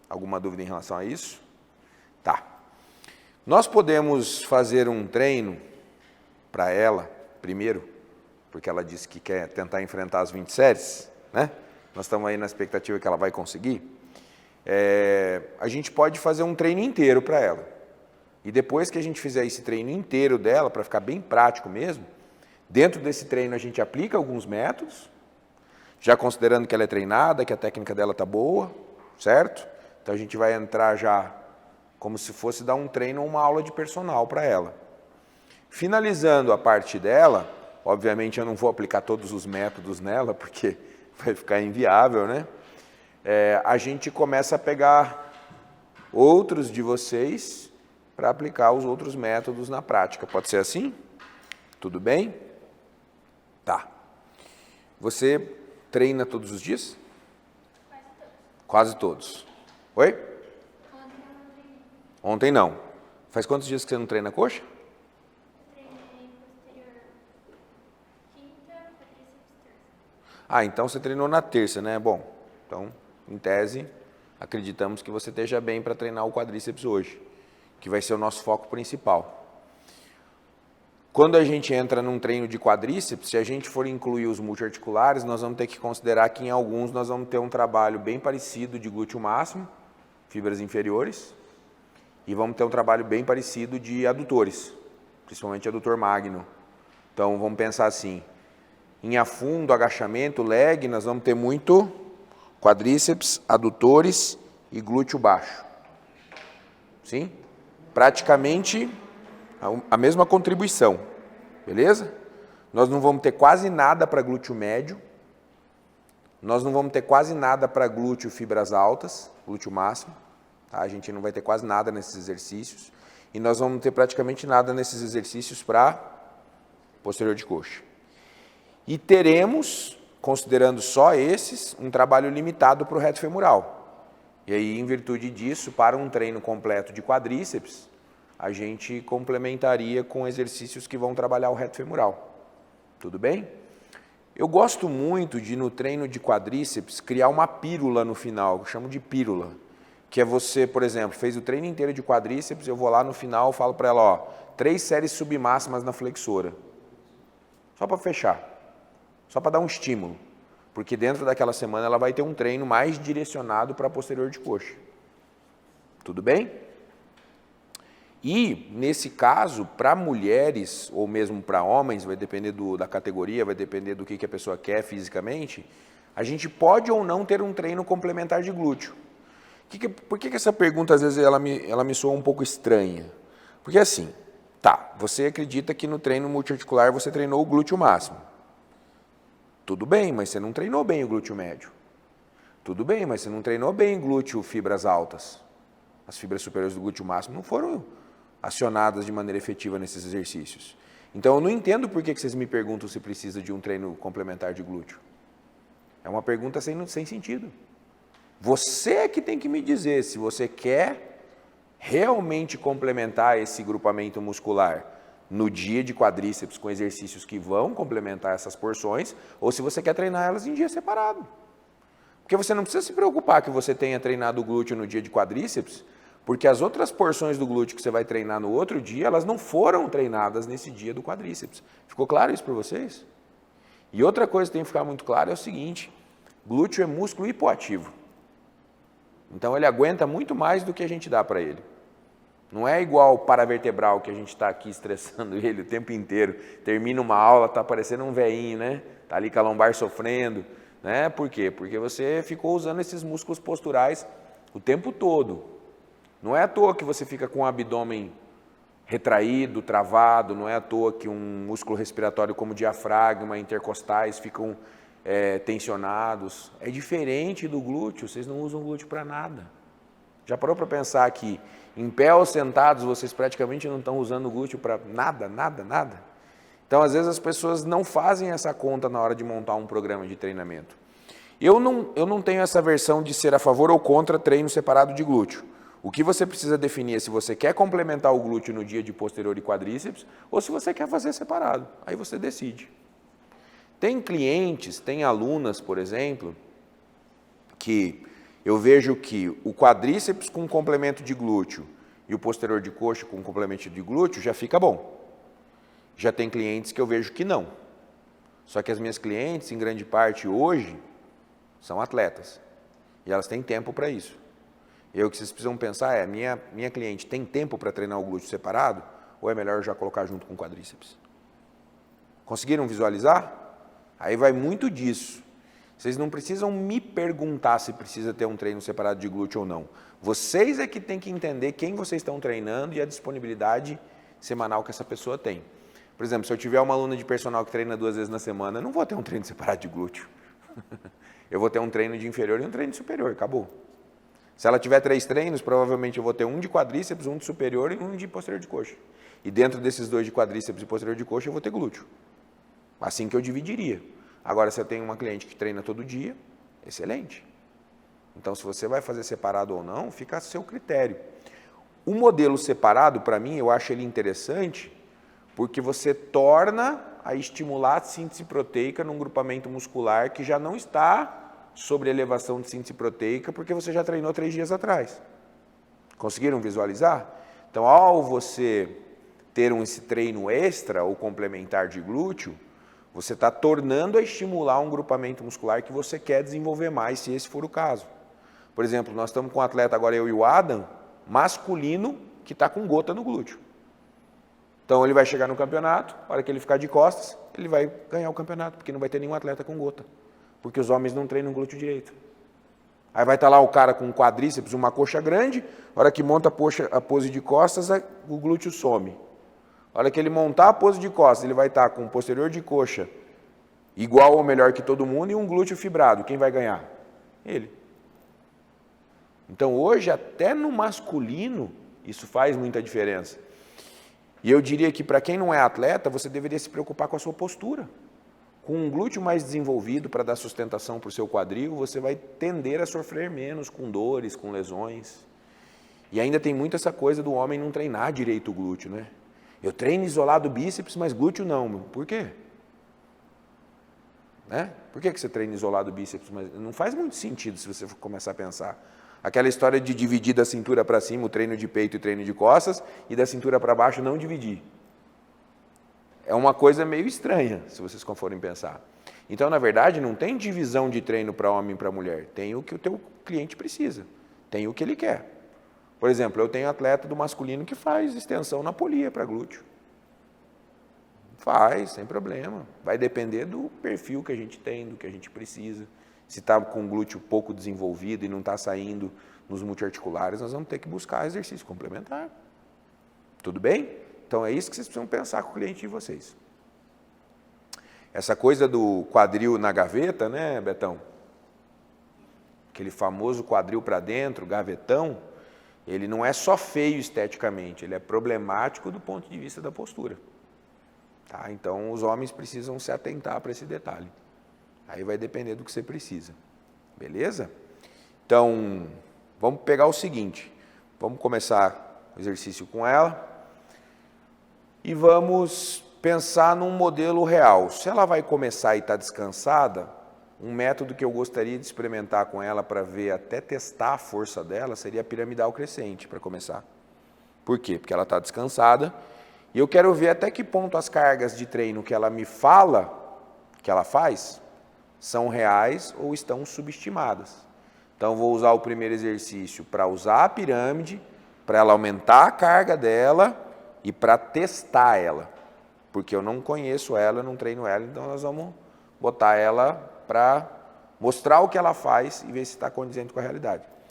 Alguma dúvida em relação a isso? Tá. Nós podemos fazer um treino para ela, primeiro, porque ela disse que quer tentar enfrentar as 20 séries, né? Nós estamos aí na expectativa que ela vai conseguir. A gente pode fazer um treino inteiro para ela. E depois que a gente fizer esse treino inteiro dela, para ficar bem prático mesmo, dentro desse treino a gente aplica alguns métodos, já considerando que ela é treinada, que a técnica dela está boa, certo? Então a gente vai entrar já como se fosse dar um treino ou uma aula de personal para ela. Finalizando a parte dela, obviamente eu não vou aplicar todos os métodos nela, porque vai ficar inviável, né? A gente começa a pegar outros de vocês para aplicar os outros métodos na prática. Pode ser assim? Tudo bem? Tá. Você treina todos os dias? Quase todos. Oi? Ontem não. Faz quantos dias que você não treina coxa? Treinei posterior quinta, quadríceps, terça. Ah, então você treinou na terça, né? Bom, então, em tese, acreditamos que você esteja bem para treinar o quadríceps hoje, que vai ser o nosso foco principal. Quando a gente entra num treino de quadríceps, se a gente for incluir os multiarticulares, nós vamos ter que considerar que em alguns nós vamos ter um trabalho bem parecido de glúteo máximo, fibras inferiores, e vamos ter um trabalho bem parecido de adutores, principalmente adutor magno. Então vamos pensar assim, em afundo, agachamento, leg, nós vamos ter muito quadríceps, adutores e glúteo baixo. Sim? Praticamente a mesma contribuição, beleza? Nós não vamos ter quase nada para glúteo médio, nós não vamos ter quase nada para glúteo fibras altas, glúteo máximo, tá? A gente não vai ter quase nada nesses exercícios, e nós vamos ter praticamente nada nesses exercícios para posterior de coxa. E teremos, considerando só esses, um trabalho limitado para o reto femoral. E aí, em virtude disso, para um treino completo de quadríceps, a gente complementaria com exercícios que vão trabalhar o reto femoral. Tudo bem? Eu gosto muito de, no treino de quadríceps, criar uma pílula no final, eu chamo de pílula. Que é você, por exemplo, fez o treino inteiro de quadríceps, eu vou lá no final e falo para ela, ó, 3 séries submáximas na flexora. Só para fechar, só para dar um estímulo. Porque dentro daquela semana ela vai ter um treino mais direcionado para posterior de coxa. Tudo bem? E, nesse caso, para mulheres, ou mesmo para homens, vai depender da categoria, vai depender do que a pessoa quer fisicamente, a gente pode ou não ter um treino complementar de glúteo. Por que essa pergunta, às vezes, ela me soa um pouco estranha? Porque assim, tá, você acredita que no treino multiarticular você treinou o glúteo máximo. Tudo bem, mas você não treinou bem o glúteo médio. Tudo bem, mas você não treinou bem o glúteo fibras altas. As fibras superiores do glúteo máximo não foram acionadas de maneira efetiva nesses exercícios. Então, eu não entendo por que vocês me perguntam se precisa de um treino complementar de glúteo. É uma pergunta sem sentido. Você é que tem que me dizer se você quer realmente complementar esse grupamento muscular no dia de quadríceps com exercícios que vão complementar essas porções, ou se você quer treinar elas em dia separado. Porque você não precisa se preocupar que você tenha treinado o glúteo no dia de quadríceps, porque as outras porções do glúteo que você vai treinar no outro dia, elas não foram treinadas nesse dia do quadríceps. Ficou claro isso para vocês? E outra coisa que tem que ficar muito claro é o seguinte, glúteo é músculo hipoativo. Então ele aguenta muito mais do que a gente dá para ele. Não é igual o paravertebral que a gente está aqui estressando ele o tempo inteiro. Termina uma aula, está parecendo um veinho, né? Está ali com a lombar sofrendo. Né? Por quê? Porque você ficou usando esses músculos posturais o tempo todo. Não é à toa que você fica com o abdômen retraído, travado, não é à toa que um músculo respiratório como diafragma, intercostais ficam tensionados. É diferente do glúteo, vocês não usam glúteo para nada. Já parou para pensar que em pé ou sentados vocês praticamente não estão usando o glúteo para nada, nada, nada? Então, às vezes, as pessoas não fazem essa conta na hora de montar um programa de treinamento. Eu não tenho essa versão de ser a favor ou contra treino separado de glúteo. O que você precisa definir é se você quer complementar o glúteo no dia de posterior e quadríceps ou se você quer fazer separado. Aí você decide. Tem clientes, tem alunas, por exemplo, que eu vejo que o quadríceps com complemento de glúteo e o posterior de coxa com complemento de glúteo já fica bom. Já tem clientes que eu vejo que não. Só que as minhas clientes, em grande parte hoje, são atletas. E elas têm tempo para isso. E aí o que vocês precisam pensar é, minha cliente tem tempo para treinar o glúteo separado? Ou é melhor já colocar junto com o quadríceps? Conseguiram visualizar? Aí vai muito disso. Vocês não precisam me perguntar se precisa ter um treino separado de glúteo ou não. Vocês é que têm que entender quem vocês estão treinando e a disponibilidade semanal que essa pessoa tem. Por exemplo, se eu tiver uma aluna de personal que treina 2 vezes na semana, eu não vou ter um treino separado de glúteo. Eu vou ter um treino de inferior e um treino de superior, acabou. Se ela tiver 3 treinos, provavelmente eu vou ter um de quadríceps, um de superior e um de posterior de coxa. E dentro desses 2 de quadríceps e posterior de coxa, eu vou ter glúteo. Assim que eu dividiria. Agora, se eu tenho uma cliente que treina todo dia, excelente. Então, se você vai fazer separado ou não, fica a seu critério. O modelo separado, para mim, eu acho ele interessante, porque você torna a estimular a síntese proteica num grupamento muscular que já não está sobre elevação de síntese proteica, porque você já treinou 3 dias atrás. Conseguiram visualizar? Então, ao você ter esse treino extra ou complementar de glúteo, você está tornando a estimular um grupamento muscular que você quer desenvolver mais, se esse for o caso. Por exemplo, nós estamos com um atleta agora, eu e o Adam, masculino, que está com gota no glúteo. Então, ele vai chegar no campeonato, na hora que ele ficar de costas, ele vai ganhar o campeonato, porque não vai ter nenhum atleta com gota. Porque os homens não treinam glúteo direito. Aí vai estar lá o cara com um quadríceps, uma coxa grande, na hora que monta a pose de costas, o glúteo some. Na hora que ele montar a pose de costas, ele vai estar com um posterior de coxa igual ou melhor que todo mundo e um glúteo fibrado. Quem vai ganhar? Ele. Então, hoje, até no masculino, isso faz muita diferença. E eu diria que para quem não é atleta, você deveria se preocupar com a sua postura. Com um glúteo mais desenvolvido para dar sustentação para o seu quadril, você vai tender a sofrer menos com dores, com lesões. E ainda tem muito essa coisa do homem não treinar direito o glúteo, né? Eu treino isolado o bíceps, mas glúteo não. Por quê? Né? Por que você treina isolado o bíceps? Mas não faz muito sentido se você começar a pensar. Aquela história de dividir da cintura para cima o treino de peito e o treino de costas e da cintura para baixo não dividir. É uma coisa meio estranha, se vocês forem pensar. Então, na verdade, não tem divisão de treino para homem e para mulher. Tem o que o teu cliente precisa. Tem o que ele quer. Por exemplo, eu tenho atleta do masculino que faz extensão na polia para glúteo. Faz, sem problema. Vai depender do perfil que a gente tem, do que a gente precisa. Se está com o glúteo pouco desenvolvido e não está saindo nos multiarticulares, nós vamos ter que buscar exercício complementar. Tudo bem? Então, é isso que vocês precisam pensar com o cliente de vocês. Essa coisa do quadril na gaveta, né, Betão? Aquele famoso quadril para dentro, gavetão, ele não é só feio esteticamente, ele é problemático do ponto de vista da postura. Tá? Então, os homens precisam se atentar para esse detalhe. Aí vai depender do que você precisa. Beleza? Então, vamos pegar o seguinte. Vamos começar o exercício com ela. E vamos pensar num modelo real. Se ela vai começar e está descansada, um método que eu gostaria de experimentar com ela para ver, até testar a força dela, seria a piramidal crescente, para começar. Por quê? Porque ela está descansada e eu quero ver até que ponto as cargas de treino que ela me fala, que ela faz, são reais ou estão subestimadas. Então, vou usar o primeiro exercício para usar a pirâmide, para ela aumentar a carga dela e para testar ela. Porque eu não conheço ela, eu não treino ela, então nós vamos botar ela para mostrar o que ela faz e ver se está condizente com a realidade.